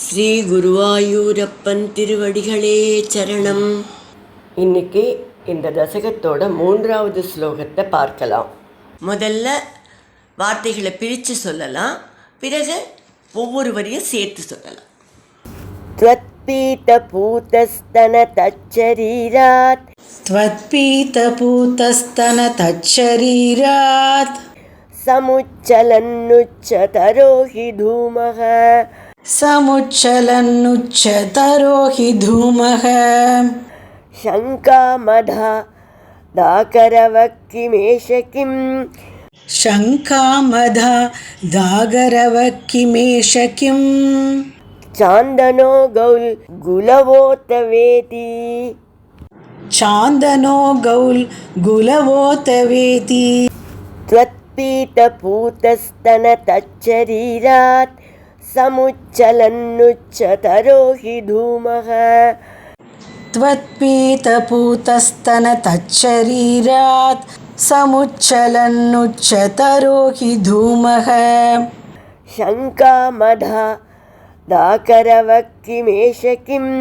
ஸ்ரீ குருவாயூரப்பன் திருவடிகளே சரணம். இன்னைக்கு இந்த தசகத்தோட 3வது ஸ்லோகத்தை பார்க்கலாம். முதல்ல வார்த்தைகளை பிரித்து சொல்லலாம், பிறகு ஒவ்வொரு வரியும் சேர்த்து சொல்லலாம். त्वत्पीतपूतस्तनतच्छरीरात् त्वत्पीतपूतस्तनतच्छरीरात् समुच्चलन्नुच्चतरो हि धूमः समुच्चलन्नुच्चतरो हि धूमः शङ्कामधा दाकरवक्किमेष किम् शङ्कामधा दागरवक्किमेष किम् चान्दनो गौल् गुलवोतवेति चान्दनो गौल् गुलवोतवेति त्वत्पीतपूतस्तनतच्छरीरात् समुच्चलन्नुच्चतरो हि धूमः त्वत्पीतपूतस्तनतच्छरीरात् समुच्चलन्नुच्चतरो हि धूमः शङ्कामधा दाकरवक्किमेष किम्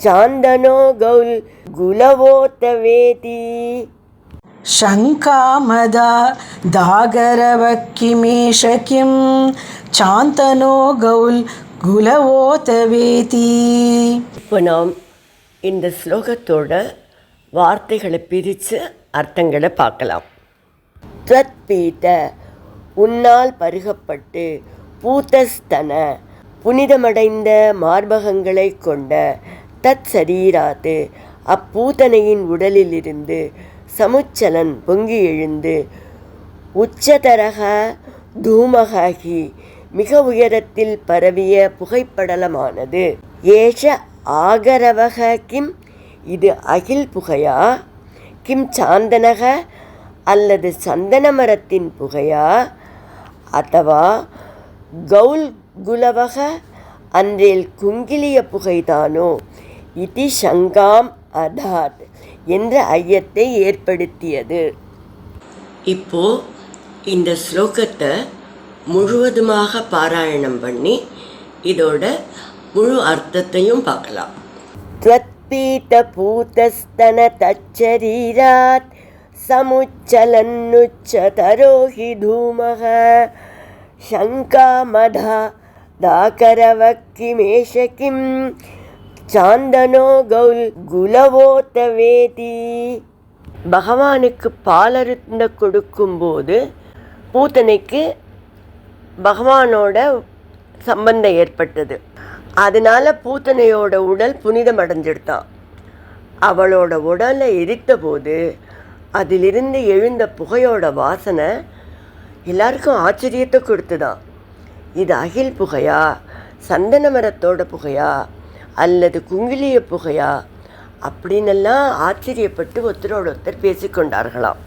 चान्दनो गौल् गुलवोतवेति शङ्कामदा दागरवक्किमेष किं चान्तनो गौल् गुलवोतवेति. இப்போ நாம் இந்த ஸ்லோகத்தோட வார்த்தைகளை பிரித்து அர்த்தங்களை பார்க்கலாம். त्वत्पीत உன்னால் பருகப்பட்டு, பூதஸ்தன புனிதமடைந்த மார்பகங்களை கொண்ட, தத் சரீராத்து அப்பூதனையின் உடலிலிருந்து, சமுச்சலன் பொங்கி எழுந்து, உச்சதரக தூமகி மிக உயரத்தில் பரவிய புகைப்படலமானது, ஏஷ ஆகரவக கிம் இது அகில் புகையா, கிம் சாந்தனக அல்லது சந்தன மரத்தின் புகையா, அத்தவா கௌல் குலவக அன்றேல் குங்கிலிய புகைதானோ, இதி சங்காம் அதாத் என்ற ஐயத்தை ஏற்படுத்தியது. இப்போ இந்த ஸ்லோகத்தை முழுவதுமாக பாராயணம் பண்ணி இதோட முழு அர்த்தத்தையும் பார்க்கலாம். त्वत्पीतपूतस्तनतच्छरीरात् समुच्चलन्नुच्चतरो हि धूमः शङ्कामधा दाकरवक्किमेष किम् चान्दनो गौल् गुलवोतवेति. பகவானுக்கு பாலருந்த கொடுக்கும்போது பூத்தனைக்கு பகவானோட சம்பந்தம் ஏற்பட்டது. அதனால் பூத்தனையோட உடல் புனிதம் அடைஞ்சிடுதான். அவளோட உடலை எரித்த போது அதிலிருந்து எழுந்த புகையோட வாசனை எல்லாருக்கும் ஆச்சரியத்தை கொடுத்துதான். இது அகில் புகையா, சந்தன மரத்தோட புகையா அல்லது குங்கிலிய புகையா அப்படின்னெல்லாம் ஆச்சரியப்பட்டு ஒருத்தரோட ஒருத்தர் பேசிக்கொண்டார்களாம்.